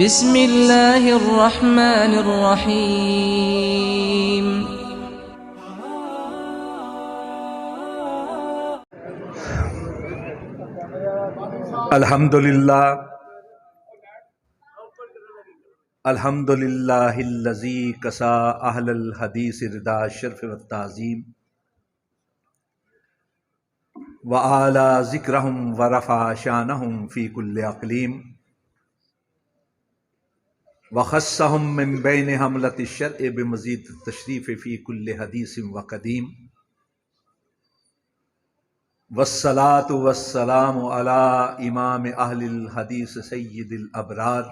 بسم اللہ الرحمن الرحیم۔ الحمدللہ الذی کسا اہل الحدیث ردا الشرف والتعظیم وعالی ذکرہم ورفع شانہم فی کل اقلیم وخصہم من بین حملۃ الشرع بمزید التشریف فی کل حدیث وقدیم والصلاة والسلام علی امام اہل الحدیث سید الابرار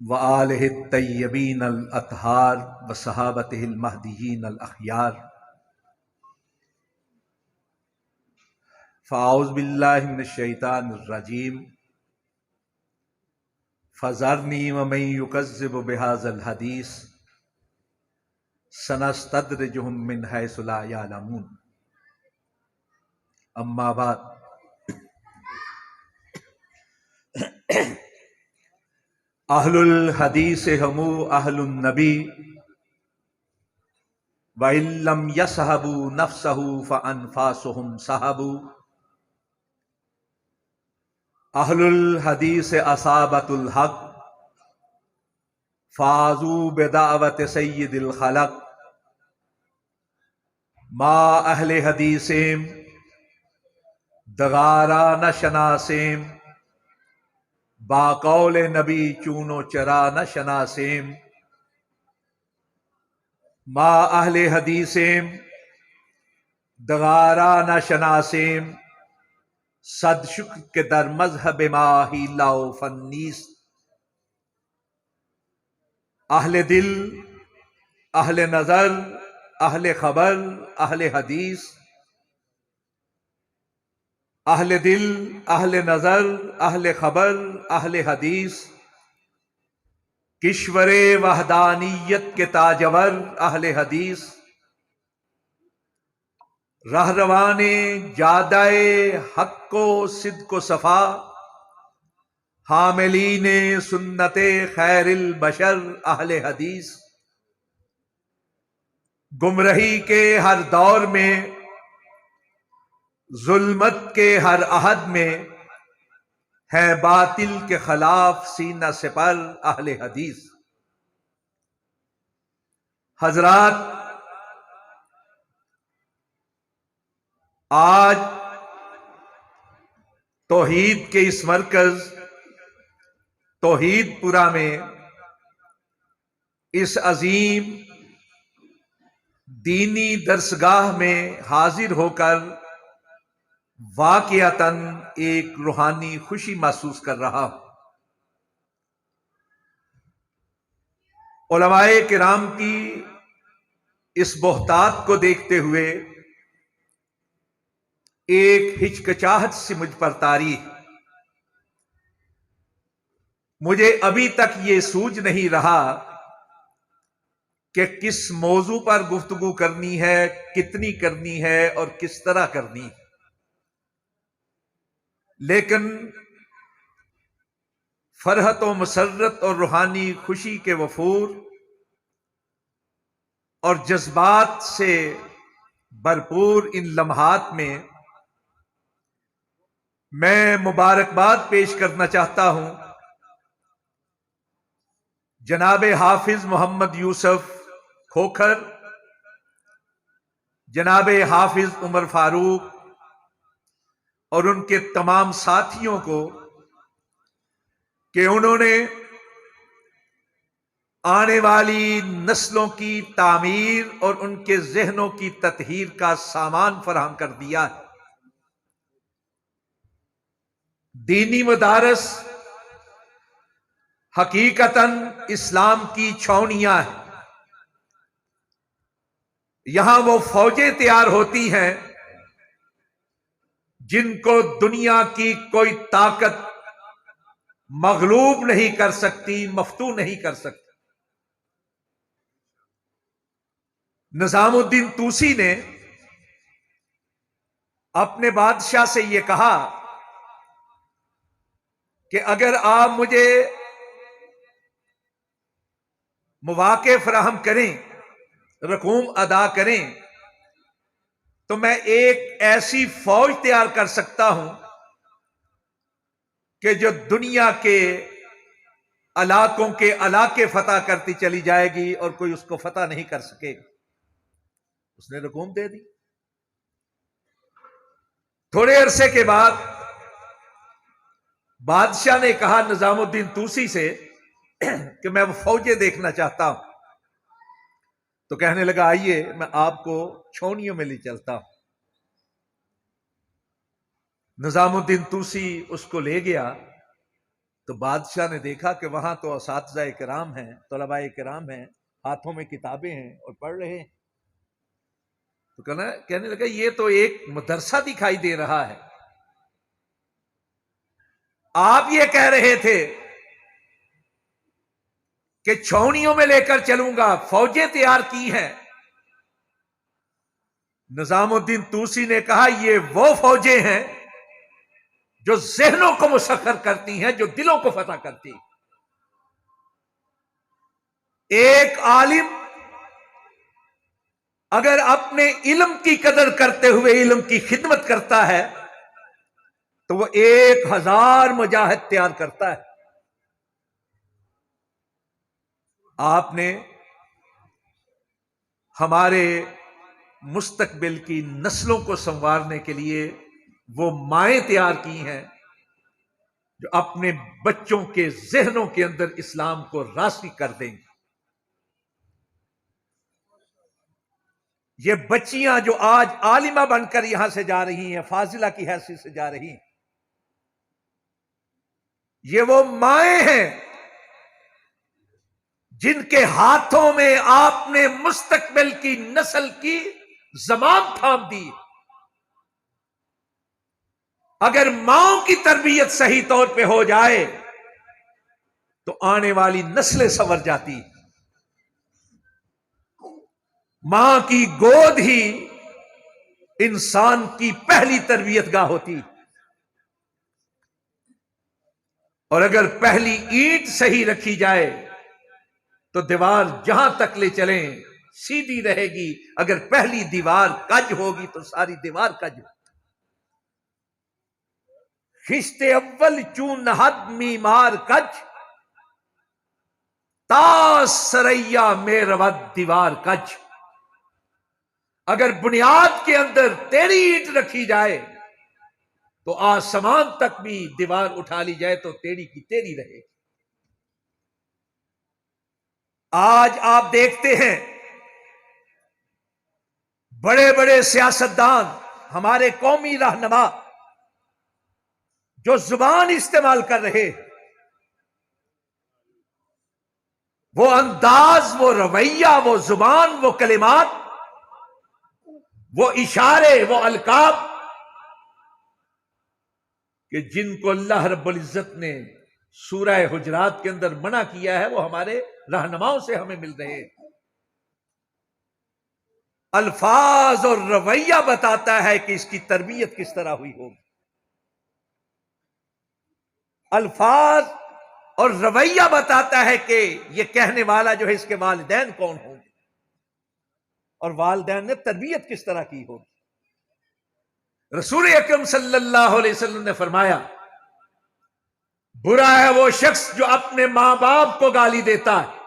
وآلہ الطیبین الاطہار وصحابتہ المہدیین الاخیار۔ فاعوذ باللہ من الشیطان الرجیم فذرنی ومن یکذب بہذا الحدیث سنستدرجہم من حیث لا یعلمون۔ اما بعد، اہل الحدیث ہم اہل النبی وَإِن لَّمْ يَصْحَبُوا نَفْسَهُ فَأَنفَاسُهُمْ صَحَبُوا۔ اہل الحدیث اصحابۃ الحق فازوا بدعوت سید الخلق۔ ما اہل حدیثیم دغارا نہ شناسیم، با قول نبی چون و چرا نہ شناسیم۔ ما اہل حدیثیم دغارا نہ شناسیم، صد شکر کے در مذہب ماہی لاؤ فنیس۔ اہل دل، اہل نظر، اہل خبر، اہل حدیث۔ اہل دل، اہل نظر، اہل خبر، اہل حدیث، کشور وحدانیت کے تاجور اہل حدیث، رہروان جادہ حق و صدق و صفا، حاملین سنت خیر البشر اہل حدیث۔ گمراہی کے ہر دور میں، ظلمت کے ہر عہد میں، ہے باطل کے خلاف سینہ سپر اہل حدیث۔ حضرات، آج توحید کے اس مرکز توحید پورہ میں اس عظیم دینی درسگاہ میں حاضر ہو کر واقعتاً ایک روحانی خوشی محسوس کر رہا ہوں۔ علماء کرام کی اس بہتات کو دیکھتے ہوئے ایک ہچکچاہٹ سی مجھ پر طاری ہے۔ مجھے ابھی تک یہ سوجھ نہیں رہا کہ کس موضوع پر گفتگو کرنی ہے، کتنی کرنی ہے اور کس طرح کرنی ہے، لیکن فرحت و مسرت اور روحانی خوشی کے وفور اور جذبات سے بھرپور ان لمحات میں میں مبارکباد پیش کرنا چاہتا ہوں جناب حافظ محمد یوسف کھوکھر، جناب حافظ عمر فاروق اور ان کے تمام ساتھیوں کو کہ انہوں نے آنے والی نسلوں کی تعمیر اور ان کے ذہنوں کی تطہیر کا سامان فراہم کر دیا ہے۔ دینی مدارس حقیقتاً اسلام کی چھاؤنیاں ہیں۔ یہاں وہ فوجیں تیار ہوتی ہیں جن کو دنیا کی کوئی طاقت مغلوب نہیں کر سکتی، مفتون نہیں کر سکتی۔ نظام الدین طوسی نے اپنے بادشاہ سے یہ کہا کہ اگر آپ مجھے مواقع فراہم کریں، رقوم ادا کریں، تو میں ایک ایسی فوج تیار کر سکتا ہوں کہ جو دنیا کے علاقوں کے علاقے فتح کرتی چلی جائے گی اور کوئی اس کو فتح نہیں کر سکے گا۔ اس نے رقوم دے دی۔ تھوڑے عرصے کے بعد بادشاہ نے کہا نظام الدین طوسی سے کہ میں وہ فوجیں دیکھنا چاہتا ہوں۔ تو کہنے لگا آئیے میں آپ کو چھونیوں میں لے چلتا ہوں۔ نظام الدین طوسی اس کو لے گیا تو بادشاہ نے دیکھا کہ وہاں تو اساتذہ کرام ہیں، طلباء کرام ہیں، ہاتھوں میں کتابیں ہیں اور پڑھ رہے ہیں۔ تو کہنے لگا یہ تو ایک مدرسہ دکھائی دے رہا ہے۔ آپ یہ کہہ رہے تھے کہ چھونیوں میں لے کر چلوں گا، فوجیں تیار کی ہیں۔ نظام الدین طوسی نے کہا یہ وہ فوجیں ہیں جو ذہنوں کو مسخر کرتی ہیں، جو دلوں کو فتح کرتی ہیں۔ ایک عالم اگر اپنے علم کی قدر کرتے ہوئے علم کی خدمت کرتا ہے تو وہ 1000 مجاہد تیار کرتا ہے۔ آپ نے ہمارے مستقبل کی نسلوں کو سنوارنے کے لیے وہ مائیں تیار کی ہیں جو اپنے بچوں کے ذہنوں کے اندر اسلام کو راسخ کر دیں گے۔ یہ بچیاں جو آج عالمہ بن کر یہاں سے جا رہی ہیں، فاضلہ کی حیثیت سے جا رہی ہیں، یہ وہ مائیں ہیں جن کے ہاتھوں میں آپ نے مستقبل کی نسل کی زمام تھام دی۔ اگر ماؤں کی تربیت صحیح طور پہ ہو جائے تو آنے والی نسلیں سنور جاتی۔ ماں کی گود ہی انسان کی پہلی تربیت گاہ ہوتی، اور اگر پہلی اینٹ صحیح رکھی جائے تو دیوار جہاں تک لے چلیں سیدھی رہے گی، اگر پہلی دیوار کج ہوگی تو ساری دیوار کج ہوگی۔ خشت اول چون نہد میمار کج، تا سریا میں رود دیوار کج۔ اگر بنیاد کے اندر تیری اینٹ رکھی جائے تو آسمان تک بھی دیوار اٹھا لی جائے تو تیری کی تیری رہے۔ آج آپ دیکھتے ہیں بڑے بڑے سیاستدان، ہمارے قومی رہنما جو زبان استعمال کر رہے، وہ انداز، وہ رویہ، وہ زبان، وہ کلمات، وہ اشارے، وہ القاب کہ جن کو اللہ رب العزت نے سورہ حجرات کے اندر منع کیا ہے، وہ ہمارے رہنماؤں سے ہمیں مل رہے۔ الفاظ اور رویہ بتاتا ہے کہ اس کی تربیت کس طرح ہوئی ہوگی۔ الفاظ اور رویہ بتاتا ہے کہ یہ کہنے والا جو ہے اس کے والدین کون ہوں گے اور والدین نے تربیت کس طرح کی ہوگی۔ رسول اکرم صلی اللہ علیہ وسلم نے فرمایا برا ہے وہ شخص جو اپنے ماں باپ کو گالی دیتا ہے۔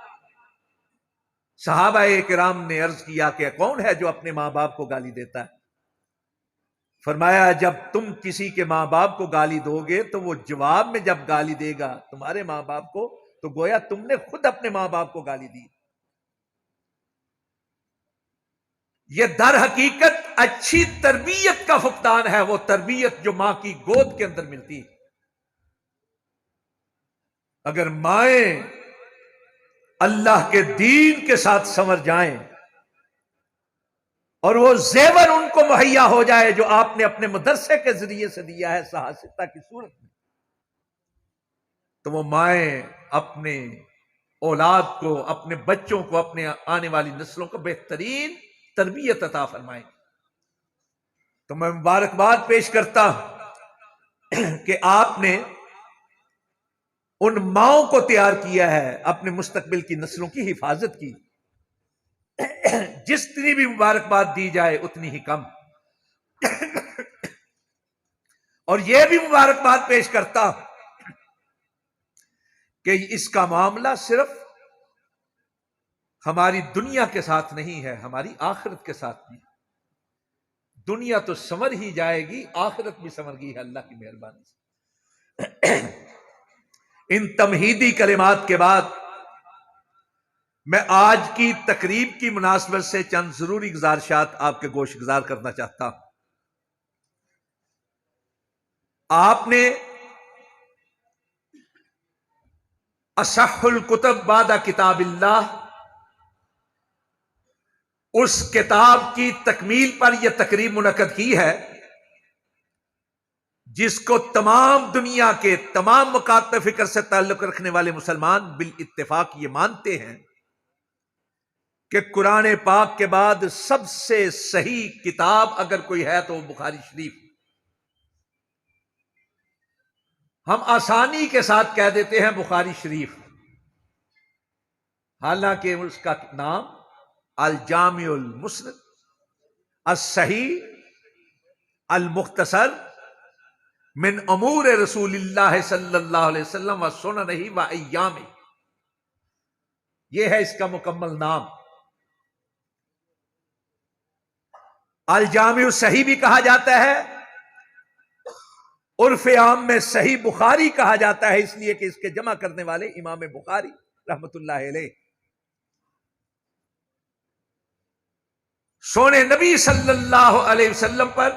صحابہ کرام نے عرض کیا کہ کون ہے جو اپنے ماں باپ کو گالی دیتا ہے؟ فرمایا جب تم کسی کے ماں باپ کو گالی دو گے تو وہ جواب میں جب گالی دے گا تمہارے ماں باپ کو تو گویا تم نے خود اپنے ماں باپ کو گالی دی۔ یہ در حقیقت اچھی تربیت کا فقدان ہے، وہ تربیت جو ماں کی گود کے اندر ملتی ہے۔ اگر مائیں اللہ کے دین کے ساتھ سنور جائیں اور وہ زیور ان کو مہیا ہو جائے جو آپ نے اپنے مدرسے کے ذریعے سے دیا ہے سہاستا کی صورت میں، تو وہ مائیں اپنے اولاد کو، اپنے بچوں کو، اپنے آنے والی نسلوں کو بہترین تربیت عطا فرمائیں۔ تو میں مبارکباد پیش کرتا ہوں کہ آپ نے ان ماؤں کو تیار کیا ہے اپنے مستقبل کی نسلوں کی حفاظت کی. جتنی بھی مبارکباد دی جائے اتنی ہی کم. اور یہ بھی مبارکباد پیش کرتا کہ اس کا معاملہ صرف ہماری دنیا کے ساتھ نہیں ہے، ہماری آخرت کے ساتھ بھی. دنیا تو سنور ہی جائے گی، آخرت بھی سنور گئی ہے اللہ کی مہربانی سے. ان تمہیدی کلمات کے بعد میں آج کی تقریب کی مناسبت سے چند ضروری گزارشات آپ کے گوش گزار کرنا چاہتا ہوں. آپ نے اصح الکتب بعد کتاب اللہ، اس کتاب کی تکمیل پر یہ تقریب منعقد کی ہے جس کو تمام دنیا کے تمام مکاتب فکر سے تعلق رکھنے والے مسلمان بالاتفاق یہ مانتے ہیں کہ قرآن پاک کے بعد سب سے صحیح کتاب اگر کوئی ہے تو وہ بخاری شریف. ہم آسانی کے ساتھ کہہ دیتے ہیں بخاری شریف، حالانکہ اس کا نام الجامع المسند الصحیح المختصر من امور رسول اللہ صلی اللہ علیہ وسلم و سننہ و ایامہ، یہ ہے اس کا مکمل نام. الجامع صحیح بھی کہا جاتا ہے، عرف عام میں صحیح بخاری کہا جاتا ہے، اس لیے کہ اس کے جمع کرنے والے امام بخاری رحمت اللہ علیہ. سونے نبی صلی اللہ علیہ وسلم پر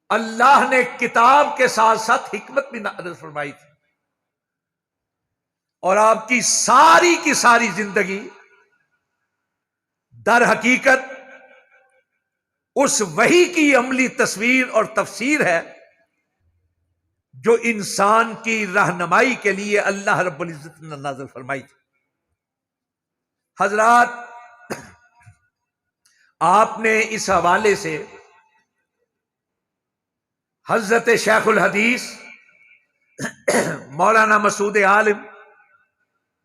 اللہ نے کتاب کے ساتھ ساتھ حکمت بھی نازل فرمائی تھی، اور آپ کی ساری زندگی در حقیقت اس وحی کی عملی تصویر اور تفسیر ہے جو انسان کی رہنمائی کے لیے اللہ رب العزت نے نازل فرمائی تھی. حضرات، آپ نے اس حوالے سے حضرت شیخ الحدیث مولانا مسعود عالم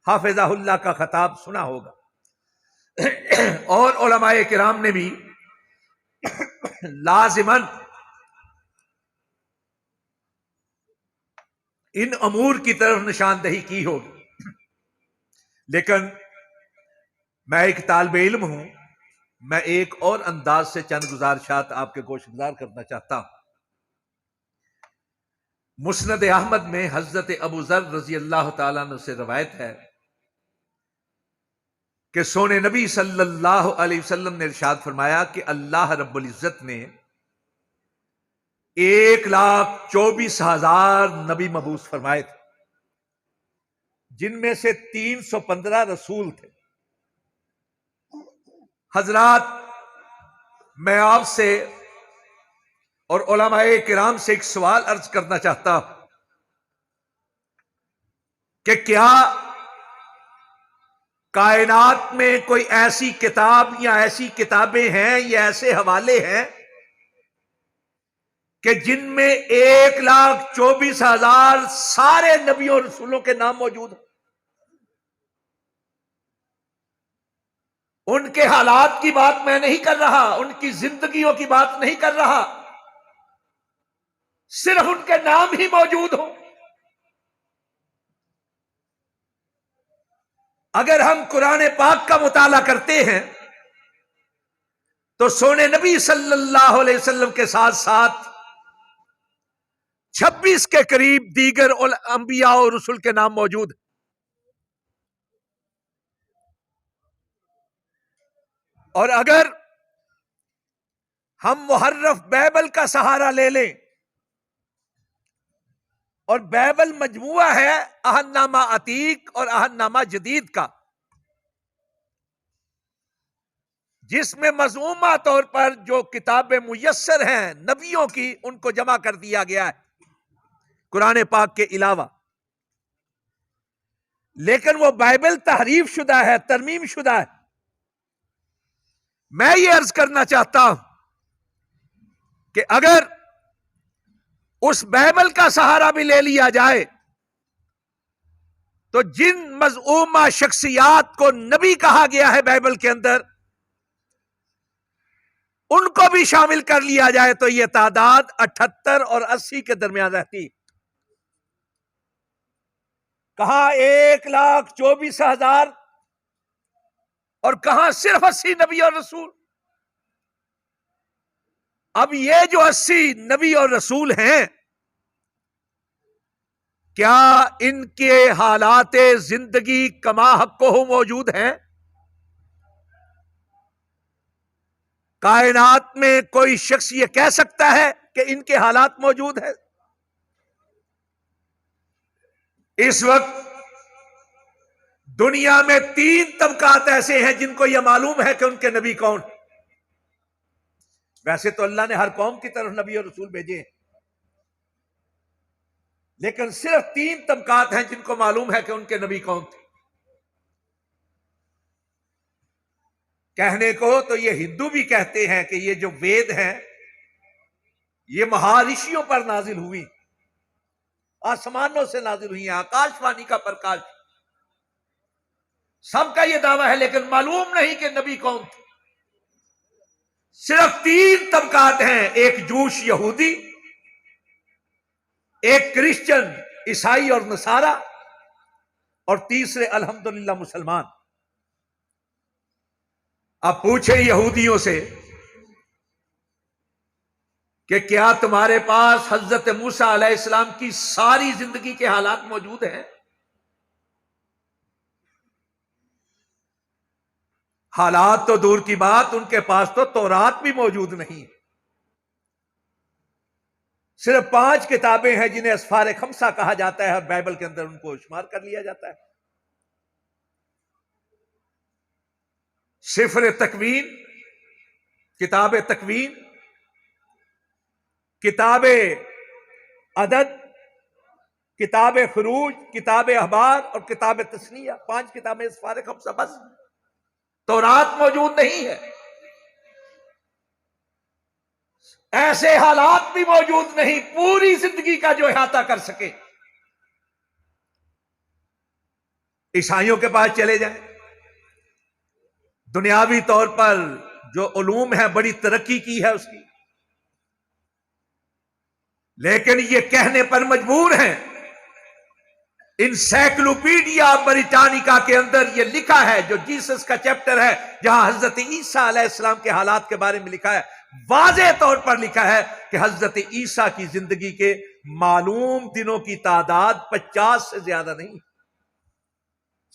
حافظہ اللہ کا خطاب سنا ہوگا، اور علماء کرام نے بھی لازماً ان امور کی طرف نشاندہی کی ہوگی. لیکن میں ایک طالب علم ہوں، میں ایک اور انداز سے چند گزارشات آپ کے گوش گزار کرنا چاہتا ہوں. مسند احمد میں حضرت ابو ذر رضی اللہ تعالیٰ عنہ سے روایت ہے کہ سونے نبی صلی اللہ علیہ وسلم نے ارشاد فرمایا کہ اللہ رب العزت نے 1,24,000 نبی مبعوث فرمائے تھے، جن میں سے 315 رسول تھے. حضرات، میں آپ سے اور علماء کرام سے ایک سوال عرض کرنا چاہتا ہوں کہ کیا کائنات میں کوئی ایسی کتاب یا ایسی کتابیں ہیں یا ایسے حوالے ہیں کہ جن میں 1,24,000 سارے نبیوں اور رسولوں کے نام موجود ہیں؟ ان کے حالات کی بات میں نہیں کر رہا، ان کی زندگیوں کی بات نہیں کر رہا، صرف ان کے نام ہی موجود ہوں. اگر ہم قرآن پاک کا مطالعہ کرتے ہیں تو سونے نبی صلی اللہ علیہ وسلم کے ساتھ ساتھ 26 کے قریب دیگر انبیاء اور رسول کے نام موجود ہیں. اور اگر ہم محرف بائبل کا سہارا لے لیں، اور بائبل مجموعہ ہے عہد نامہ عتیق اور عہد نامہ جدید کا، جس میں مضمومہ طور پر جو کتابیں میسر ہیں نبیوں کی ان کو جمع کر دیا گیا ہے قرآن پاک کے علاوہ، لیکن وہ بائبل تحریف شدہ ہے، ترمیم شدہ ہے. میں یہ عرض کرنا چاہتا ہوں کہ اگر اس بائبل کا سہارا بھی لے لیا جائے تو جن مذعومہ شخصیات کو نبی کہا گیا ہے بائبل کے اندر، ان کو بھی شامل کر لیا جائے تو یہ تعداد 78 اور 80 کے درمیان رہتی۔ کہاں 1,24,000 اور کہاں صرف 80 نبی اور رسول۔ اب یہ جو 80 نبی اور رسول ہیں، کیا ان کے حالات زندگی کما حقہ موجود ہیں؟ کائنات میں کوئی شخص یہ کہہ سکتا ہے کہ ان کے حالات موجود ہیں؟ اس وقت دنیا میں 3 طبقات ایسے ہیں جن کو یہ معلوم ہے کہ ان کے نبی کون۔ ویسے تو اللہ نے ہر قوم کی طرف نبی اور رسول بھیجے ہیں، لیکن صرف 3 طبقات ہیں جن کو معلوم ہے کہ ان کے نبی کون تھے۔ کہنے کو تو یہ ہندو بھی کہتے ہیں کہ یہ جو وید ہیں یہ مہارشیوں پر نازل ہوئی، آسمانوں سے نازل ہوئی ہیں، آکاش وانی کا پرکاش۔ سب کا یہ دعویٰ ہے، لیکن معلوم نہیں کہ نبی کون تھے۔ صرف 3 طبقات ہیں، ایک جوش یہودی، ایک کرسچن عیسائی اور نصارہ، اور تیسرے الحمدللہ مسلمان۔ اب پوچھیں یہودیوں سے کہ کیا تمہارے پاس حضرت موسیٰ علیہ السلام کی ساری زندگی کے حالات موجود ہیں؟ حالات تو دور کی بات، ان کے پاس تو تورات بھی موجود نہیں۔ صرف 5 کتابیں ہیں جنہیں اسفار خمسہ کہا جاتا ہے، اور بائبل کے اندر ان کو شمار کر لیا جاتا ہے۔ سفر تکوین، کتاب تکوین، کتاب عدد، کتاب خروج، کتاب احبار اور کتاب تثنیہ، 5 کتابیں اسفار خمسہ بس۔ تورات موجود نہیں ہے۔ ایسے حالات بھی موجود نہیں پوری زندگی کا جو احاطہ کر سکے۔ عیسائیوں کے پاس چلے جائیں، دنیاوی طور پر جو علوم ہے بڑی ترقی کی ہے اس کی، لیکن یہ کہنے پر مجبور ہیں، انسائکلوپیڈیا بریٹانیکا کے اندر یہ لکھا ہے، جو جیسس کا چیپٹر ہے جہاں حضرت عیسیٰ علیہ السلام کے حالات کے بارے میں لکھا ہے، واضح طور پر لکھا ہے کہ حضرت عیسیٰ کی زندگی کے معلوم دنوں کی تعداد 50 سے زیادہ نہیں،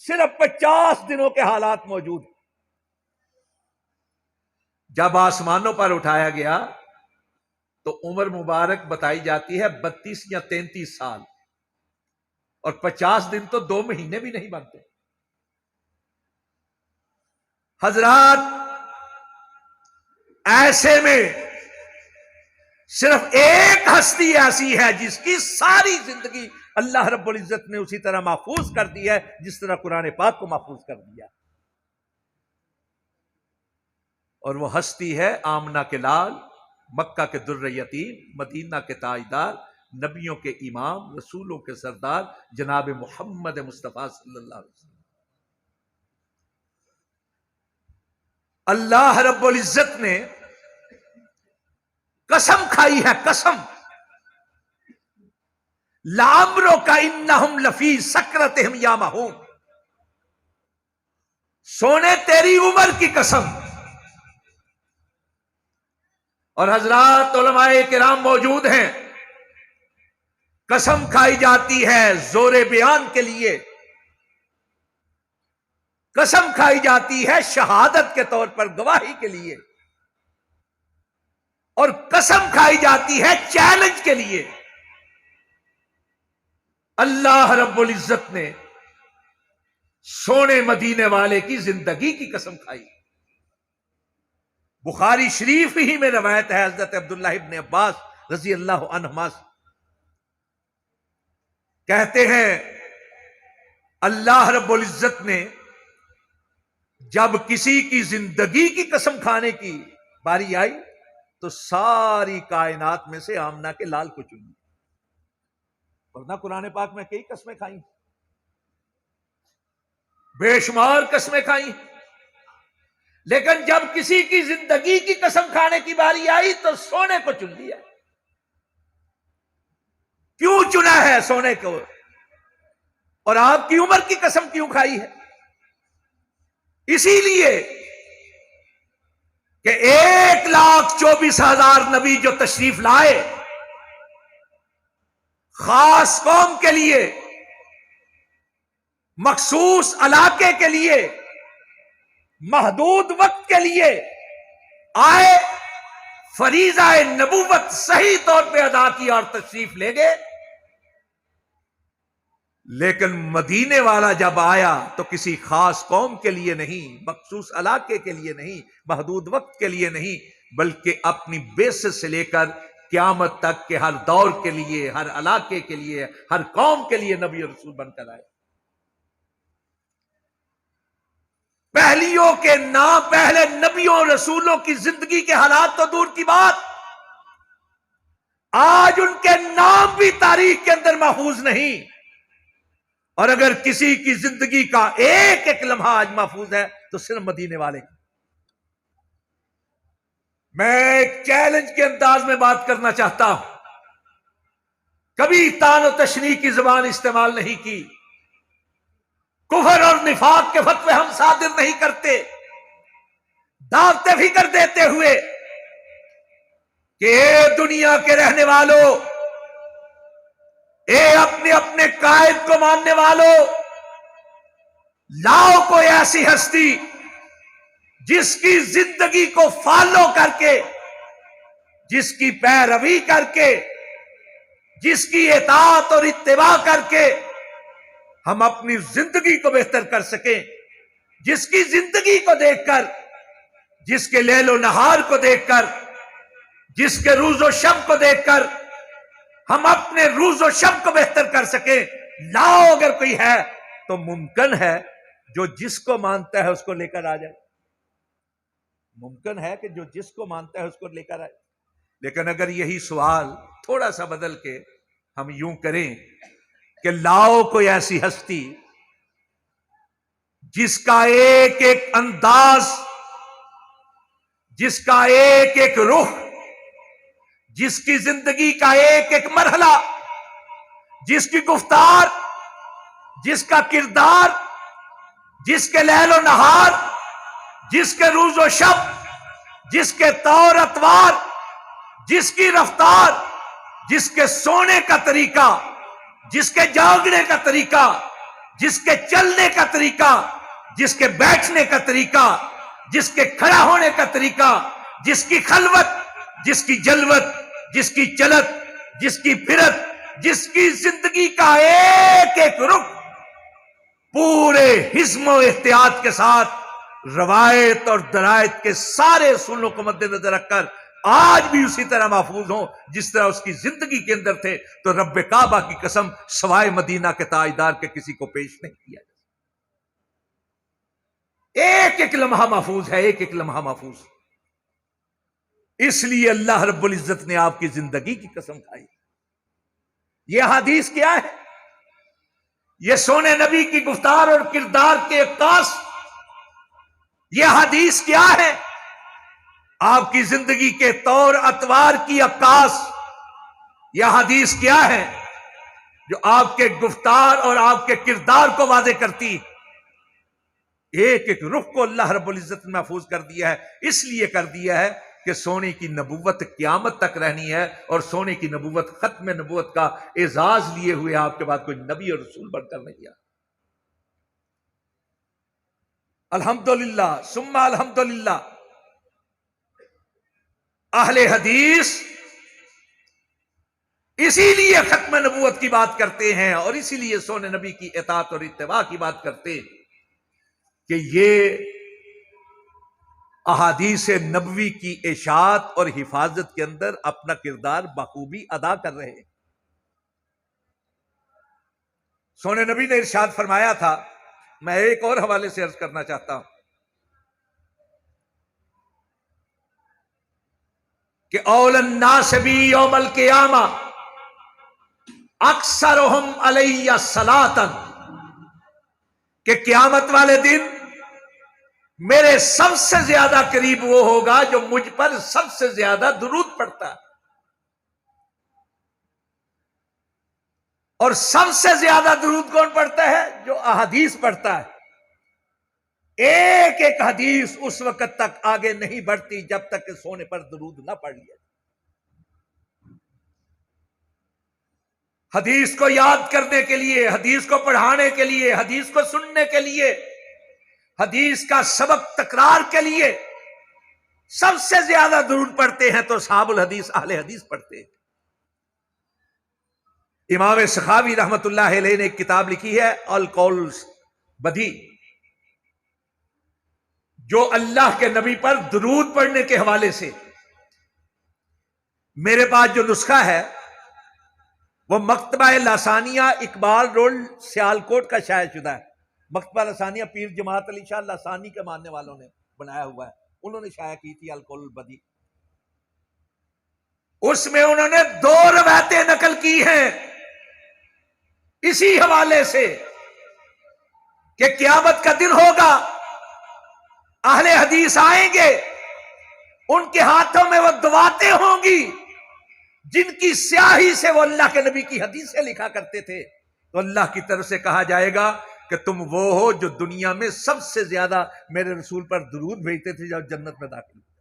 صرف 50 دنوں کے حالات موجود ہیں۔ جب آسمانوں پر اٹھایا گیا تو عمر مبارک بتائی جاتی ہے 32 یا 33 سال، اور 50 دن تو 2 مہینے بھی نہیں بنتے۔ حضرات، ایسے میں صرف ایک ہستی ایسی ہے جس کی ساری زندگی اللہ رب العزت نے اسی طرح محفوظ کر دی ہے جس طرح قرآن پاک کو محفوظ کر دیا، اور وہ ہستی ہے آمنہ کے لال، مکہ کے در یتیم، مدینہ کے تاجدار، نبیوں کے امام، رسولوں کے سردار، جناب محمد مصطفیٰ صلی اللہ علیہ وسلم۔ اللہ رب العزت نے قسم کھائی ہے، قسم، لعمرک انہم لفی سکرتہم یامہون، سونے تیری عمر کی قسم۔ اور حضرات علماء کرام موجود ہیں، قسم کھائی جاتی ہے زور بیان کے لیے، قسم کھائی جاتی ہے شہادت کے طور پر گواہی کے لیے، اور قسم کھائی جاتی ہے چیلنج کے لیے۔ اللہ رب العزت نے سونے مدینے والے کی زندگی کی قسم کھائی۔ بخاری شریف ہی میں روایت ہے حضرت عبداللہ ابن عباس رضی اللہ عنہما سے، کہتے ہیں اللہ رب العزت نے جب کسی کی زندگی کی قسم کھانے کی باری آئی تو ساری کائنات میں سے آمنہ کے لال کو چنی، ورنہ قرآن پاک میں کئی قسمیں کھائیں۔ بے شمار قسمیں کھائی، لیکن جب کسی کی زندگی کی قسم کھانے کی باری آئی تو سونے کو چن لیا۔ کیوں چنا ہے سونے کو؟ اور آپ کی عمر کی قسم کیوں کھائی ہے؟ اسی لیے کہ 1,24,000 نبی جو تشریف لائے، خاص قوم کے لیے، مخصوص علاقے کے لیے، محدود وقت کے لیے آئے، فریضہ نبوت صحیح طور پہ ادا کی اور تشریف لے گئے۔ لیکن مدینے والا جب آیا تو کسی خاص قوم کے لیے نہیں، مخصوص علاقے کے لیے نہیں، محدود وقت کے لیے نہیں، بلکہ اپنی بیسس سے لے کر قیامت تک کے ہر دور کے لیے، ہر علاقے کے لیے، ہر قوم کے لیے نبی اور رسول بن کر آئے۔ پہلیوں کے نام، پہلے نبیوں اور رسولوں کی زندگی کے حالات تو دور کی بات، آج ان کے نام بھی تاریخ کے اندر محفوظ نہیں۔ اور اگر کسی کی زندگی کا ایک ایک لمحہ آج محفوظ ہے تو صرف مدینے والے کی۔ میں ایک چیلنج کے انداز میں بات کرنا چاہتا ہوں، کبھی تان و تشریح کی زبان استعمال نہیں کی، کفر اور نفاق کے فتوے ہم صادر نہیں کرتے، دعوت فکر دیتے ہوئے کہ اے دنیا کے رہنے والوں، اے اپنے اپنے قائد کو ماننے والوں، لاؤ کوئی ایسی ہستی جس کی زندگی کو فالو کر کے، جس کی پیروی کر کے، جس کی اطاعت اور اتباع کر کے ہم اپنی زندگی کو بہتر کر سکیں، جس کی زندگی کو دیکھ کر، جس کے لیل و نہار کو دیکھ کر، جس کے روز و شب کو دیکھ کر ہم اپنے روز و شب کو بہتر کر سکیں۔ لاؤ اگر کوئی ہے تو ممکن ہے جو جس کو مانتا ہے اس کو لے کر آ جائے، ممکن ہے کہ جو جس کو مانتا ہے اس کو لے کر آئے۔ لیکن اگر یہی سوال تھوڑا سا بدل کے ہم یوں کریں کہ لاؤ کوئی ایسی ہستی جس کا ایک ایک انداز، جس کا ایک ایک رخ، جس کی زندگی کا ایک ایک مرحلہ، جس کی گفتار، جس کا کردار، جس کے لیل و نہار، جس کے روز و شب، جس کے طور اتوار، جس کی رفتار، جس کے سونے کا طریقہ، جس کے جاگنے کا طریقہ، جس کے چلنے کا طریقہ، جس کے بیٹھنے کا طریقہ، جس کے کھڑا ہونے کا طریقہ، جس کی خلوت، جس کی جلوت، جس کی چلت، جس کی پھرت، جس کی زندگی کا ایک ایک رخ پورے حزم و احتیاط کے ساتھ، روایت اور درایت کے سارے اصولوں کو مد نظر رکھ کر آج بھی اسی طرح محفوظ ہوں جس طرح اس کی زندگی کے اندر تھے، تو رب کعبہ کی قسم سوائے مدینہ کے تاجدار کے کسی کو پیش نہیں کیا۔ ایک ایک لمحہ محفوظ ہے، ایک ایک لمحہ محفوظ۔ اس لیے اللہ رب العزت نے آپ کی زندگی کی قسم کھائی۔ یہ حدیث کیا ہے؟ یہ سونے نبی کی گفتار اور کردار کے عکاس۔ یہ حدیث کیا ہے؟ آپ کی زندگی کے طور اتوار کی عکاس۔ یہ حدیث کیا ہے؟ جو آپ کے گفتار اور آپ کے کردار کو واضح کرتی۔ ایک ایک رخ کو اللہ رب العزت نے محفوظ کر دیا ہے، اس لیے کر دیا ہے کہ سونے کی نبوت قیامت تک رہنی ہے، اور سونے کی نبوت، ختم نبوت کا اعزاز لیے ہوئے آپ کے بعد کوئی نبی اور رسول بن کر نہیں آیا۔ الحمدللہ ثم الحمدللہ، اہل حدیث اسی لیے ختم نبوت کی بات کرتے ہیں، اور اسی لیے سونے نبی کی اطاعت اور اتباع کی بات کرتے ہیں کہ یہ احادیث نبوی کی اشاعت اور حفاظت کے اندر اپنا کردار بخوبی ادا کر رہے ہیں۔ سونے نبی نے ارشاد فرمایا تھا، میں ایک اور حوالے سے عرض کرنا چاہتا ہوں کہ اول الناس بی یوم القیامہ اکثرہم علی صلاۃ کہ قیامت والے دن میرے سب سے زیادہ قریب وہ ہوگا جو مجھ پر سب سے زیادہ درود پڑتا ہے، اور سب سے زیادہ درود کون پڑھتا ہے؟ جو احادیث پڑھتا ہے۔ ایک ایک حدیث اس وقت تک آگے نہیں بڑھتی جب تک کہ سونے پر درود نہ پڑھ لیا۔ حدیث کو یاد کرنے کے لیے، حدیث کو پڑھانے کے لیے، حدیث کو سننے کے لیے، حدیث کا سبق تکرار کے لیے سب سے زیادہ درود پڑھتے ہیں تو اصحاب الحدیث، اہل حدیث پڑھتے ہیں۔ امام سخاوی رحمت اللہ علیہ نے ایک کتاب لکھی ہے القول بدی، جو اللہ کے نبی پر درود پڑھنے کے حوالے سے۔ میرے پاس جو نسخہ ہے وہ مکتبہ لاسانیہ اقبال روڈ سیالکوٹ کا شائع شدہ ہے۔ مکتبہ لاسانیہ پیر جماعت علی شاہ لاسانی کے ماننے والوں نے بنایا ہوا ہے، انہوں نے شائع کی تھی القول البدی۔ اس میں انہوں نے 2 روایتیں نقل کی ہیں اسی حوالے سے کہ قیامت کا دن ہوگا، اہل حدیث آئیں گے، ان کے ہاتھوں میں وہ دواتیں ہوں گی جن کی سیاہی سے وہ اللہ کے نبی کی حدیثیں لکھا کرتے تھے، تو اللہ کی طرف سے کہا جائے گا کہ تم وہ ہو جو دنیا میں سب سے زیادہ میرے رسول پر درود بھیجتے تھے جب جنت میں داخل ہوئے۔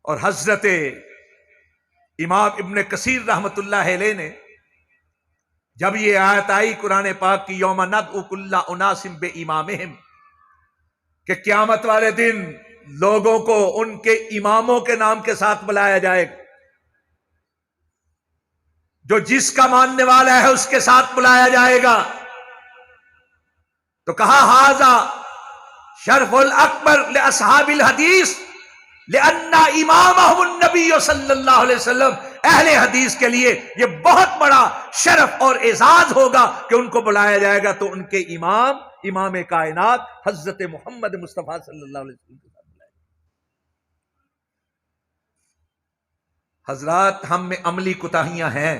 اور حضرت امام ابن کثیر رحمت اللہ علیہ نے جب یہ آیت آئی قرآن پاک کی یوم ندعو کل اناس بامامہم، کہ قیامت والے دن لوگوں کو ان کے اماموں کے نام کے ساتھ بلایا جائے گا، جو جس کا ماننے والا ہے اس کے ساتھ بلایا جائے گا، تو کہا ھذا شرف الاکبر لاصحاب الحدیث لأن امامہم النبی صلی اللہ علیہ وسلم۔ اہل حدیث کے لیے یہ بہت بڑا شرف اور اعزاز ہوگا کہ ان کو بلایا جائے گا تو ان کے امام کائنات حضرت محمد مصطفیٰ صلی اللہ علیہ وسلم کے ساتھ بلائے گا۔ حضرات، ہم میں عملی کوتاہیاں ہیں،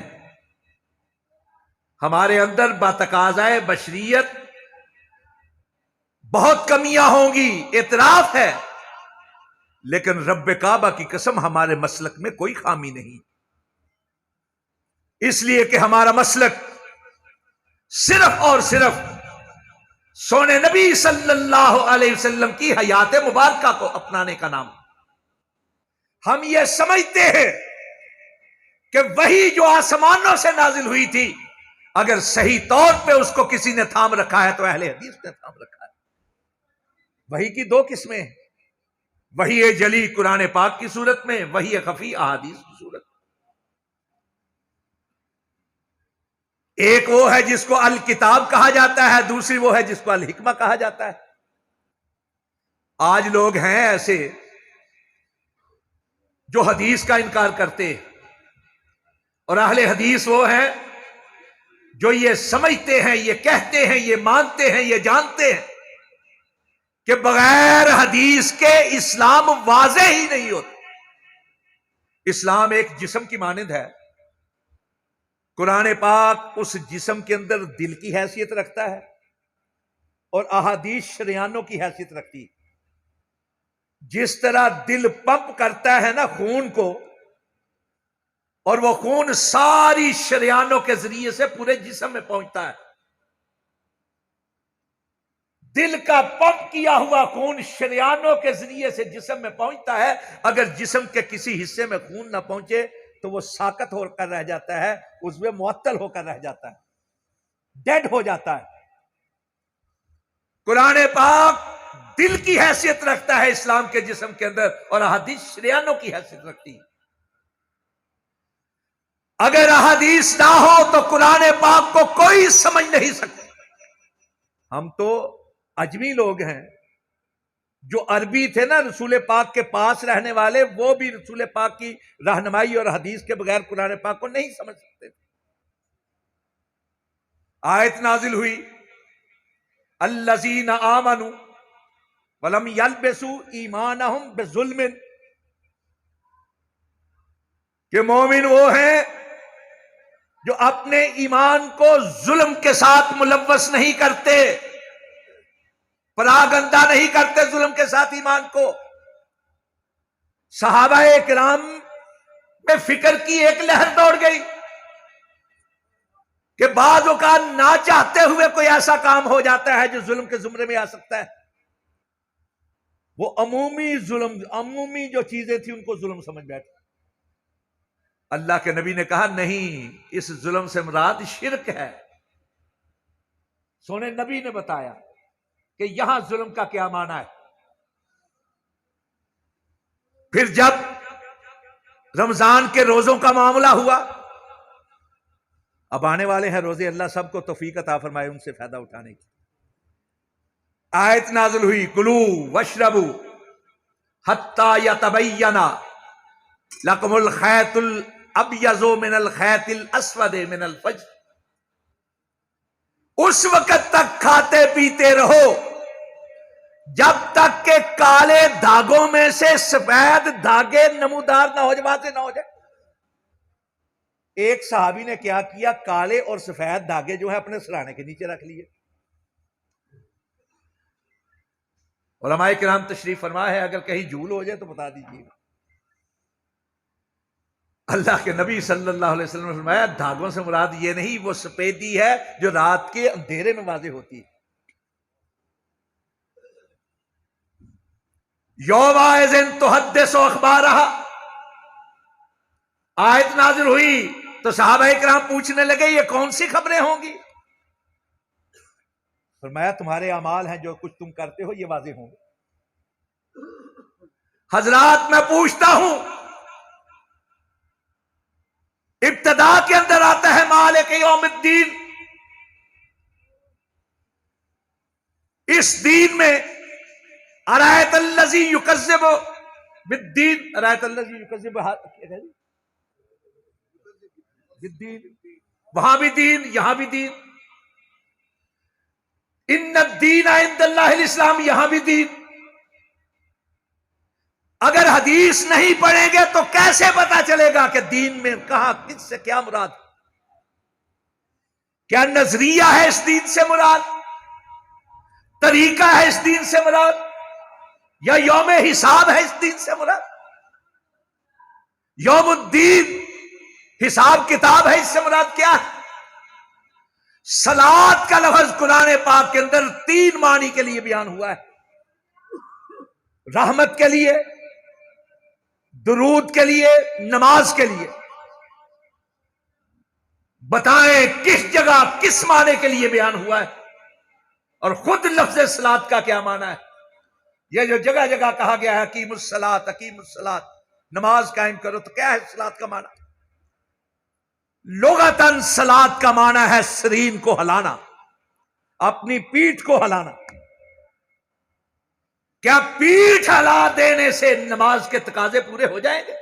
ہمارے اندر بتقاضائے بشریت بہت کمیاں ہوں گی، اعتراف ہے، لیکن رب کعبہ کی قسم ہمارے مسلک میں کوئی خامی نہیں، اس لیے کہ ہمارا مسلک صرف اور صرف سونے نبی صلی اللہ علیہ وسلم کی حیات مبارکہ کو اپنانے کا نام۔ ہم یہ سمجھتے ہیں کہ وہی جو آسمانوں سے نازل ہوئی تھی، اگر صحیح طور پہ اس کو کسی نے تھام رکھا ہے تو اہل حدیث نے تھام رکھا ہے۔ وحی کی 2 قسمیں ہیں، وحی جلی قرآن پاک کی صورت میں، وحی خفی احادیث کی صورت میں۔ ایک وہ ہے جس کو الکتاب کہا جاتا ہے، دوسری وہ ہے جس کو الحکمہ کہا جاتا ہے۔ آج لوگ ہیں ایسے جو حدیث کا انکار کرتے ہیں، اور اہل حدیث وہ ہیں جو یہ سمجھتے ہیں، یہ کہتے ہیں، یہ مانتے ہیں، یہ جانتے ہیں کہ بغیر حدیث کے اسلام واضح ہی نہیں ہوتا۔ اسلام ایک جسم کی مانند ہے، قرآن پاک اس جسم کے اندر دل کی حیثیت رکھتا ہے اور احادیث شریانوں کی حیثیت رکھتی ہے۔ جس طرح دل پمپ کرتا ہے نا خون کو، اور وہ خون ساری شریانوں کے ذریعے سے پورے جسم میں پہنچتا ہے، دل کا پمپ کیا ہوا خون شریانوں کے ذریعے سے جسم میں پہنچتا ہے۔ اگر جسم کے کسی حصے میں خون نہ پہنچے تو وہ ساکت ہو کر رہ جاتا ہے، اس میں معطل ہو کر رہ جاتا ہے، ڈیڈ ہو جاتا ہے۔ قرآن پاک دل کی حیثیت رکھتا ہے اسلام کے جسم کے اندر، اور احادیث شریانوں کی حیثیت رکھتی ہے۔ اگر احادیث نہ ہو تو قرآن پاک کو کوئی سمجھ نہیں سکتا۔ ہم تو اجمی لوگ ہیں، جو عربی تھے نا رسول پاک کے پاس رہنے والے، وہ بھی رسول پاک کی رہنمائی اور حدیث کے بغیر قرآن پاک کو نہیں سمجھ سکتے تھے۔ آیت نازل ہوئی الذین آمنوا ولم یلبسوا ایمانہم بظلم، کہ مومن وہ ہیں جو اپنے ایمان کو ظلم کے ساتھ ملوث نہیں کرتے، پراگندہ نہیں کرتے ظلم کے ساتھ ایمان کو۔ صحابہ کرام میں فکر کی ایک لہر دوڑ گئی کہ بعض اوقات نہ چاہتے ہوئے کوئی ایسا کام ہو جاتا ہے جو ظلم کے زمرے میں آ سکتا ہے۔ وہ عمومی جو چیزیں تھیں ان کو ظلم سمجھ بیٹھے۔ اللہ کے نبی نے کہا نہیں، اس ظلم سے مراد شرک ہے۔ سونے نبی نے بتایا کہ یہاں ظلم کا کیا معنی ہے۔ پھر جب رمضان کے روزوں کا معاملہ ہوا، اب آنے والے ہیں روزے، اللہ سب کو توفیق عطا فرمائے ان سے فائدہ اٹھانے کی۔ آیت نازل ہوئی، کلو واشربو حتی یتبین لکم الخیط الابیض من الخیط الاسود من الفجر۔ اس وقت تک کھاتے پیتے رہو جب تک کہ کالے دھاگوں میں سے سفید دھاگے نمودار نہ ہو جائے، واضح نہ ہو جائے۔ ایک صحابی نے کیا کیا، کالے اور سفید دھاگے جو ہے اپنے سرانے کے نیچے رکھ لیے۔ علماء کرام تشریف فرما ہے، اگر کہیں جھول ہو جائے تو بتا دیجیے گا۔ اللہ کے نبی صلی اللہ علیہ وسلم نے فرمایا دھاگوں سے مراد یہ نہیں، وہ سفیدی ہے جو رات کے اندھیرے میں واضح ہوتی ہے۔ یومئذ تحدث اخبارہا، آیت نازل ہوئی تو صحابہ کرام پوچھنے لگے یہ کون سی خبریں ہوں گی؟ فرمایا تمہارے اعمال ہیں، جو کچھ تم کرتے ہو یہ واضح ہوں گے۔ حضرات میں پوچھتا ہوں، ابتدا کے اندر آتا ہے مالک یوم الدین، اس دین میں ارایت الذی یکذب بالدین، ارایت الذی یکذب بالدین، وہاں بھی دین یہاں بھی دین، ان الدین عند اللہ الاسلام، یہاں بھی دین۔ اگر حدیث نہیں پڑھیں گے تو کیسے پتا چلے گا کہ دین میں کہاں کس سے کیا مراد؟ کیا نظریہ ہے اس دین سے مراد؟ طریقہ ہے اس دین سے مراد؟ یا یوم حساب ہے اس دین سے مراد؟ یوم الدین حساب کتاب ہے اس سے مراد کیا ہے؟ صلاۃ کا لفظ قرآن پاک کے اندر 3 معنی کے لیے بیان ہوا ہے، رحمت کے لیے، درود کے لیے، نماز کے لیے۔ بتائیں کس جگہ کس معنی کے لیے بیان ہوا ہے؟ اور خود لفظ صلاۃ کا کیا معنی ہے؟ یہ جو جگہ جگہ کہا گیا ہے اقیم الصلاۃ اقیم الصلاۃ، نماز قائم کرو، تو کیا ہے صلاۃ کا معنی؟ لغتاً صلاۃ کا معنی ہے سرین کو ہلانا، اپنی پیٹھ کو ہلانا۔ کیا پیٹھ ہلا دینے سے نماز کے تقاضے پورے ہو جائیں گے؟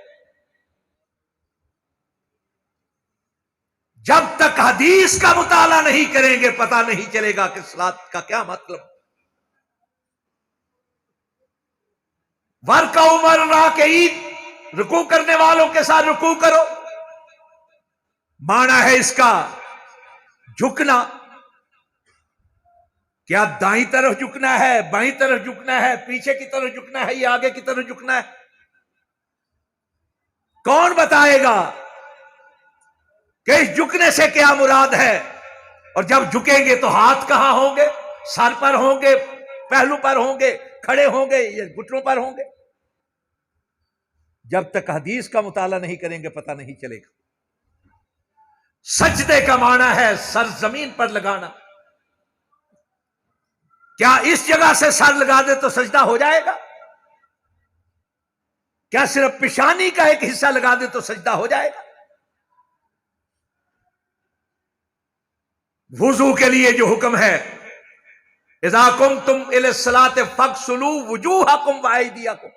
جب تک حدیث کا مطالعہ نہیں کریں گے پتہ نہیں چلے گا کہ صلاۃ کا کیا مطلب۔ ورکعوا مع الراکعین، رکوع کرنے والوں کے ساتھ رکوع کرو، معنی ہے اس کا جھکنا۔ کیا دائیں طرف جھکنا ہے، بائیں طرف جھکنا ہے، پیچھے کی طرف جھکنا ہے یا آگے کی طرف جھکنا ہے؟ کون بتائے گا کہ اس جھکنے سے کیا مراد ہے؟ اور جب جھکیں گے تو ہاتھ کہاں ہوں گے؟ سر پر ہوں گے، پہلو پر ہوں گے، کھڑے ہوں گے یا گھٹنوں پر ہوں گے؟ جب تک حدیث کا مطالعہ نہیں کریں گے پتہ نہیں چلے گا۔ سجدے کا معنی ہے سر زمین پر لگانا۔ کیا اس جگہ سے سر لگا دے تو سجدہ ہو جائے گا؟ کیا صرف پیشانی کا ایک حصہ لگا دے تو سجدہ ہو جائے گا؟ وضو کے لیے جو حکم ہے، اذا قمتم الی الصلاۃ فاغسلوا وجوہکم وایدیکم،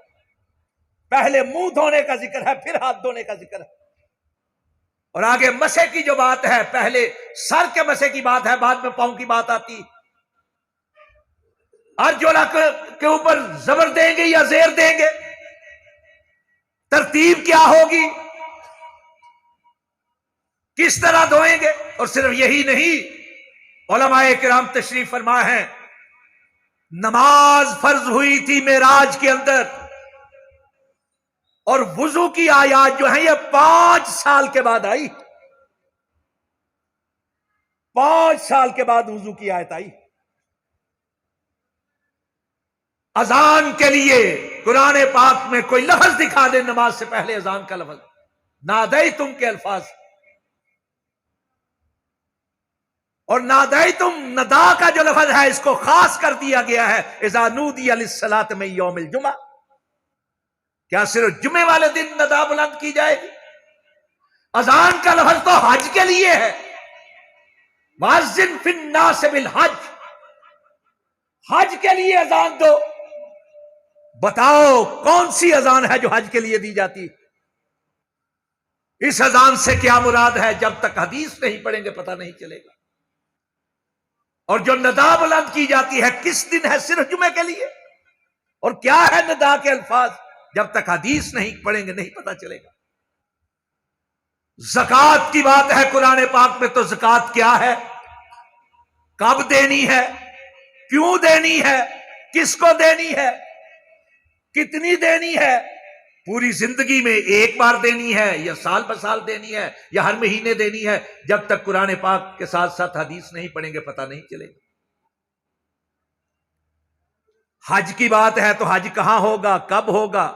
پہلے منہ دھونے کا ذکر ہے، پھر ہاتھ دھونے کا ذکر ہے۔ اور آگے مسح کی جو بات ہے، پہلے سر کے مسح کی بات ہے، بعد میں پاؤں کی بات آتی ہے۔ ارجلک کے اوپر زبر دیں گے یا زیر دیں گے؟ ترتیب کیا ہوگی؟ کس طرح دھوئیں گے؟ اور صرف یہی نہیں، علماء کرام تشریف فرما ہے، نماز فرض ہوئی تھی معراج کے اندر، اور وضو کی آیات جو ہیں یہ 5 سال کے بعد آئی، 5 سال کے بعد وضو کی آیت آئی۔ اذان کے لیے قرآن پاک میں کوئی لفظ دکھا دے نماز سے پہلے اذان کا لفظ، نادیتم کے الفاظ، اور نادیتم ندا کا جو لفظ ہے اس کو خاص کر دیا گیا ہے، اذا نودی للصلاۃ من یوم الجمعہ، کیا صرف جمعے والے دن ندا بلند کی جائے گی؟ اذان کا لفظ تو حج کے لیے ہے، واذن فی الناس بالحج، حج کے لیے اذان دو۔ بتاؤ کون سی اذان ہے جو حج کے لیے دی جاتی؟ اس اذان سے کیا مراد ہے؟ جب تک حدیث نہیں پڑھیں گے پتہ نہیں چلے گا۔ اور جو ندا بلند کی جاتی ہے کس دن ہے؟ صرف جمعے کے لیے۔ اور کیا ہے ندا کے الفاظ؟ جب تک حدیث نہیں پڑھیں گے نہیں پتہ چلے گا۔ زکوٰۃ کی بات ہے قرآن پاک میں، تو زکوٰۃ کیا ہے؟ کب دینی ہے؟ کیوں دینی ہے؟ کس کو دینی ہے؟ کتنی دینی ہے؟ پوری زندگی میں ایک بار دینی ہے یا سال بہ سال دینی ہے یا ہر مہینے دینی ہے؟ جب تک قرآن پاک کے ساتھ ساتھ حدیث نہیں پڑھیں گے پتہ نہیں چلے گا۔ حج کی بات ہے تو حج کہاں ہوگا؟ کب ہوگا؟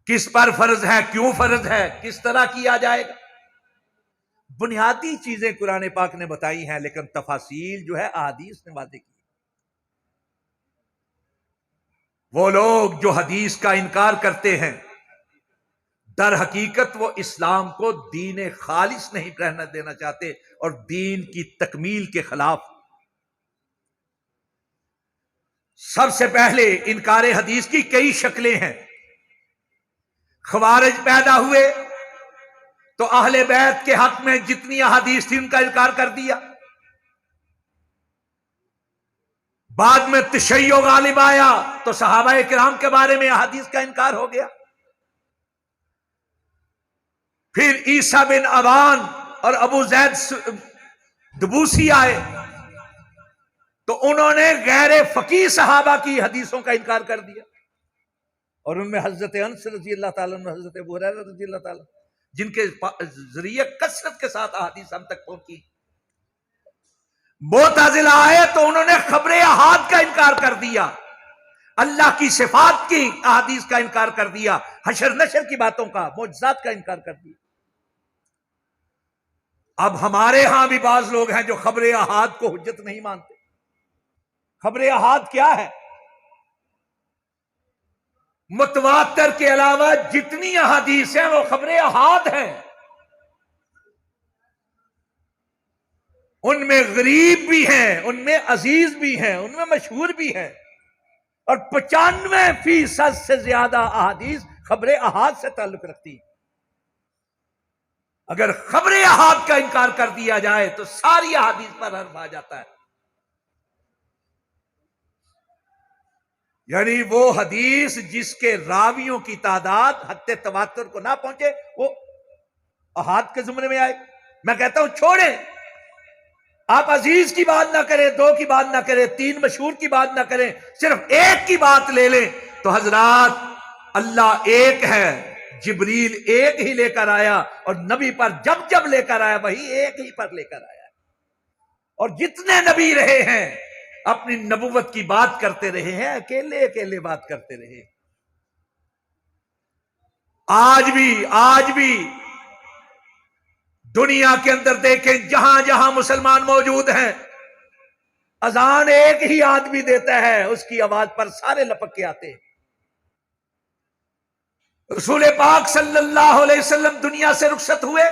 کس پر فرض ہے؟ کیوں فرض ہے؟ کس طرح کیا جائے گا؟ بنیادی چیزیں قرآن پاک نے بتائی ہیں، لیکن تفاصیل جو ہے احادیث نے واضح کی۔ وہ لوگ جو حدیث کا انکار کرتے ہیں در حقیقت وہ اسلام کو دین خالص نہیں رہنا دینا چاہتے اور دین کی تکمیل کے خلاف۔ سب سے پہلے انکار حدیث کی کئی شکلیں ہیں۔ خوارج پیدا ہوئے تو اہل بیت کے حق میں جتنی احادیث تھی ان کا انکار کر دیا۔ بعد میں تشیع غالب آیا تو صحابہ کرام کے بارے میں احادیث کا انکار ہو گیا۔ پھر عیسیٰ بن ابان اور ابو زید دبوسی آئے تو انہوں نے غیر فقیہ صحابہ کی حدیثوں کا انکار کر دیا، اور ان میں حضرت انس رضی اللہ تعالیٰ عنہ، حضرت ابو ہریرہ رضی اللہ تعالیٰ جن کے ذریعے کثرت کے ساتھ احادیث ہم تک پہنچی۔ معتزلہ آئے تو انہوں نے خبر احاد کا انکار کر دیا، اللہ کی صفات کی احادیث کا انکار کر دیا، حشر نشر کی باتوں کا، معجزات کا انکار کر دیا۔ اب ہمارے ہاں بھی بعض لوگ ہیں جو خبر احاد کو حجت نہیں مانتے۔ خبر احاد کیا ہے؟ متواتر کے علاوہ جتنی احادیث ہیں وہ خبر احاد ہیں۔ ان میں غریب بھی ہیں، ان میں عزیز بھی ہیں، ان میں مشہور بھی ہیں، اور 95% سے زیادہ احادیث خبر احاد سے تعلق رکھتی ہیں۔ اگر خبر احاد کا انکار کر دیا جائے تو ساری احادیث پر حرف آ جاتا ہے۔ یعنی وہ حدیث جس کے راویوں کی تعداد حد تواتر کو نہ پہنچے وہ احاد کے زمرے میں آئے۔ میں کہتا ہوں چھوڑیں، آپ عزیز کی بات نہ کریں، 2 کی بات نہ کریں، 3 مشہور کی بات نہ کریں، صرف ایک کی بات لے لیں تو حضرات اللہ ایک ہے، جبریل ایک ہی لے کر آیا، اور نبی پر جب جب لے کر آیا وہی ایک ہی پر لے کر آیا، اور جتنے نبی رہے ہیں اپنی نبوت کی بات کرتے رہے ہیں، اکیلے اکیلے بات کرتے رہے۔ آج بھی دنیا کے اندر دیکھیں جہاں جہاں مسلمان موجود ہیں، اذان ایک ہی آدمی دیتا ہے، اس کی آواز پر سارے لپک کے آتے ہیں۔ رسول پاک صلی اللہ علیہ وسلم دنیا سے رخصت ہوئے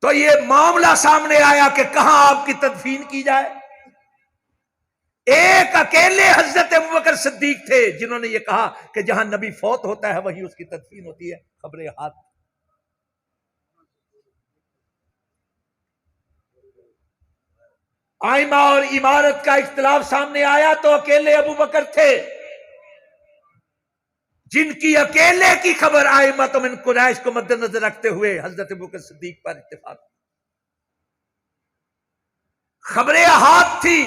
تو یہ معاملہ سامنے آیا کہ کہاں آپ کی تدفین کی جائے۔ ایک اکیلے حضرت ابوبکر صدیق تھے جنہوں نے یہ کہا کہ جہاں نبی فوت ہوتا ہے وہیں اس کی تدفین ہوتی ہے، خبر احاد۔ آئمہ اور عمارت کا اختلاف سامنے آیا تو اکیلے ابوبکر تھے، جن کی اکیلے کی خبر ائمۃ من قریش کو مد نظر رکھتے ہوئے حضرت ابوبکر صدیق پر اتفاق، خبر احاد تھی۔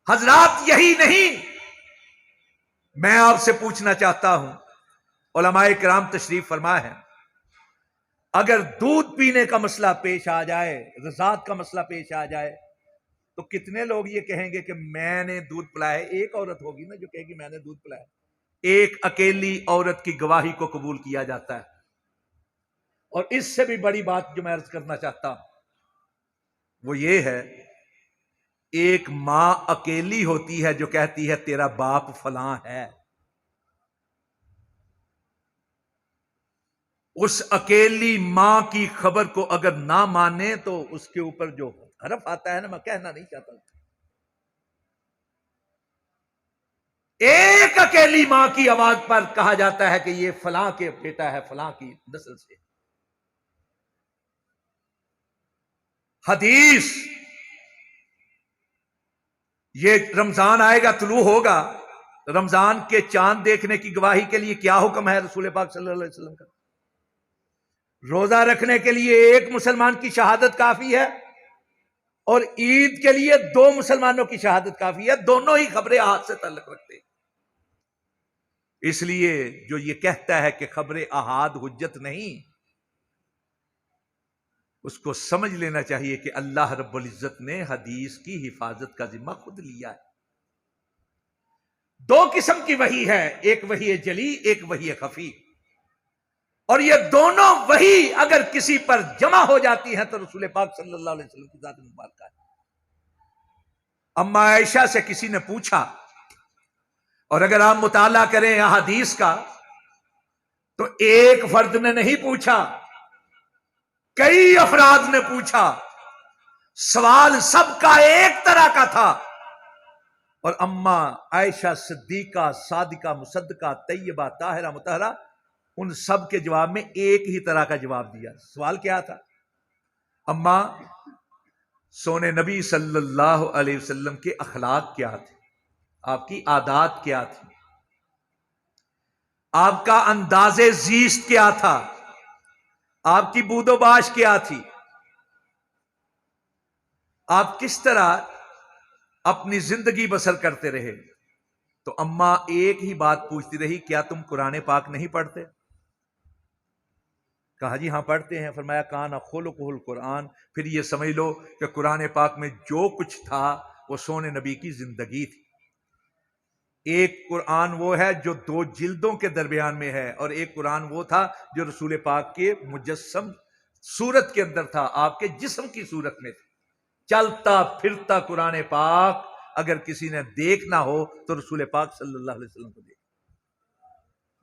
حضرات یہی نہیں، میں آپ سے پوچھنا چاہتا ہوں، علماء کرام تشریف فرما ہے، اگر دودھ پینے کا مسئلہ پیش آ جائے، رضاعت کا مسئلہ پیش آ جائے، تو کتنے لوگ یہ کہیں گے کہ میں نے دودھ پلایا ہے؟ ایک عورت ہوگی نا جو کہے گی میں نے دودھ پلایا۔ ایک اکیلی عورت کی گواہی کو قبول کیا جاتا ہے۔ اور اس سے بھی بڑی بات جو میں عرض کرنا چاہتا ہوں وہ یہ ہے، ایک ماں اکیلی ہوتی ہے جو کہتی ہے تیرا باپ فلاں ہے، اس اکیلی ماں کی خبر کو اگر نہ مانے تو اس کے اوپر جو حرف آتا ہے نا، میں کہنا نہیں چاہتا، ایک اکیلی ماں کی آواز پر کہا جاتا ہے کہ یہ فلاں کے بیٹا ہے، فلاں کی نسل سے۔ حدیث، یہ رمضان آئے گا، طلوع ہوگا، رمضان کے چاند دیکھنے کی گواہی کے لیے کیا حکم ہے رسول پاک صلی اللہ علیہ وسلم کا؟ روزہ رکھنے کے لیے ایک مسلمان کی شہادت کافی ہے، اور عید کے لیے 2 مسلمانوں کی شہادت کافی ہے، دونوں ہی خبر احاد سے تعلق رکھتے ہیں۔ اس لیے جو یہ کہتا ہے کہ خبر احاد حجت نہیں، اس کو سمجھ لینا چاہیے کہ اللہ رب العزت نے حدیث کی حفاظت کا ذمہ خود لیا ہے۔ 2 قسم کی وحی ہے، ایک وحی جلی، ایک وحی خفی، اور یہ دونوں وحی اگر کسی پر جمع ہو جاتی ہیں تو رسول پاک صلی اللہ علیہ وسلم کی ذات مبارکہ ہے۔ اما عائشہ سے کسی نے پوچھا، اور اگر آپ مطالعہ کریں احادیث کا تو ایک فرد نے نہیں پوچھا، کئی افراد نے پوچھا، سوال سب کا ایک طرح کا تھا، اور اما عائشہ صدیقہ صادقہ مصدقہ طیبہ طاہرہ مطہرہ ان سب کے جواب میں ایک ہی طرح کا جواب دیا۔ سوال کیا تھا؟ اما، سونے نبی صلی اللہ علیہ وسلم کے اخلاق کیا تھے؟ آپ کی عادات کیا تھی؟ آپ کا انداز زیست کیا تھا؟ آپ کی بود و باش کیا تھی؟ آپ کس طرح اپنی زندگی بسر کرتے رہے؟ تو اماں ایک ہی بات پوچھتی رہی، کیا تم قرآن پاک نہیں پڑھتے؟ کہا جی ہاں پڑھتے ہیں۔ فرمایا کان خلقہ القرآن، پھر یہ سمجھ لو کہ قرآن پاک میں جو کچھ تھا وہ سونے نبی کی زندگی تھی۔ ایک قرآن وہ ہے جو 2 جلدوں کے درمیان میں ہے، اور ایک قرآن وہ تھا جو رسول پاک کے مجسم صورت کے اندر تھا، آپ کے جسم کی صورت میں تھا۔ چلتا پھرتا قرآن پاک اگر کسی نے دیکھنا ہو تو رسول پاک صلی اللہ علیہ وسلم کو دیکھ۔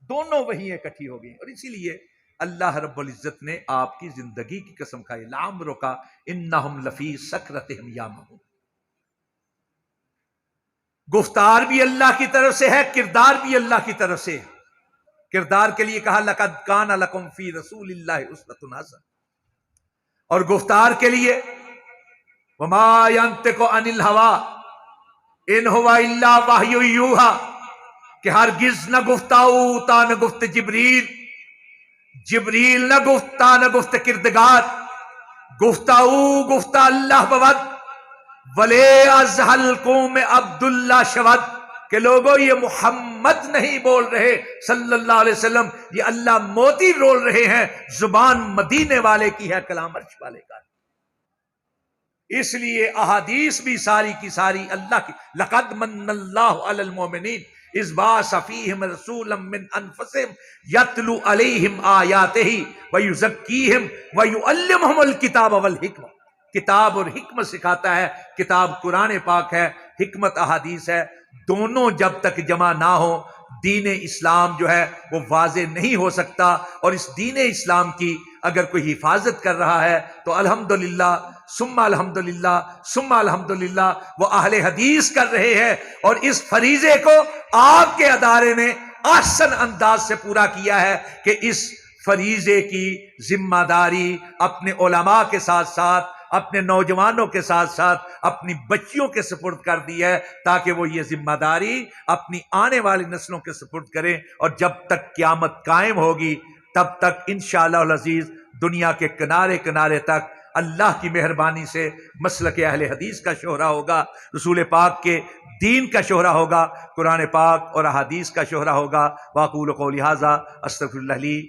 دونوں وہی اکٹھی ہو گئی، اور اسی لیے اللہ رب العزت نے آپ کی زندگی کی قسم کھائی، لعمرک انہم لفی سکرتہم یعمہون۔ گفتار بھی اللہ کی طرف سے ہے، کردار بھی اللہ کی طرف سے ہے۔ کردار کے لیے کہا لقد کان لکم فی رسول اللہ اسوۃ حسنہ، اور گفتار کے لیے وما ینطق عن الہوی ان ہوا الا وحی یوحی، کہ ہرگز نہ گفتاؤ تا نہ گفت جبریل، جبریل نہ گفتا نہ گفت کردگار، گفتاؤ گفتا اللہ بود، ولے ازہل قوم عبداللہ شود، کہ لوگوں یہ محمد نہیں بول رہے صلی اللہ علیہ وسلم، یہ اللہ موتی رول رہے ہیں، زبان مدینے والے کی ہے، کلام عرش والے کا ہے۔ اس لیے احادیث بھی ساری کی ساری اللہ کی، لقد من اللہ علی المؤمنین اذ بعث فیہم رسولا من انفسہم یتلو علیہم آیاتہ ویزکیہم ویعلمہم الکتاب والحکمہ۔ کتاب اور حکمت سکھاتا ہے، کتاب قرآن پاک ہے، حکمت احادیث ہے، دونوں جب تک جمع نہ ہو دین اسلام جو ہے وہ واضح نہیں ہو سکتا۔ اور اس دین اسلام کی اگر کوئی حفاظت کر رہا ہے تو الحمدللہ ثم الحمدللہ ثم الحمدللہ وہ اہل حدیث کر رہے ہیں، اور اس فریضے کو آپ کے ادارے نے احسن انداز سے پورا کیا ہے کہ اس فریضے کی ذمہ داری اپنے علماء کے ساتھ ساتھ اپنے نوجوانوں کے ساتھ ساتھ اپنی بچیوں کے سپرد کر دی ہے، تاکہ وہ یہ ذمہ داری اپنی آنے والی نسلوں کے سپرد کریں، اور جب تک قیامت قائم ہوگی تب تک انشاءاللہ العزیز دنیا کے کنارے کنارے تک اللہ کی مہربانی سے مسلک اہل حدیث کا شہرا ہوگا، رسول پاک کے دین کا شہرا ہوگا، قرآن پاک اور احادیث کا شہرا ہوگا۔ واقول قولی ھذا استغفر اللہ لی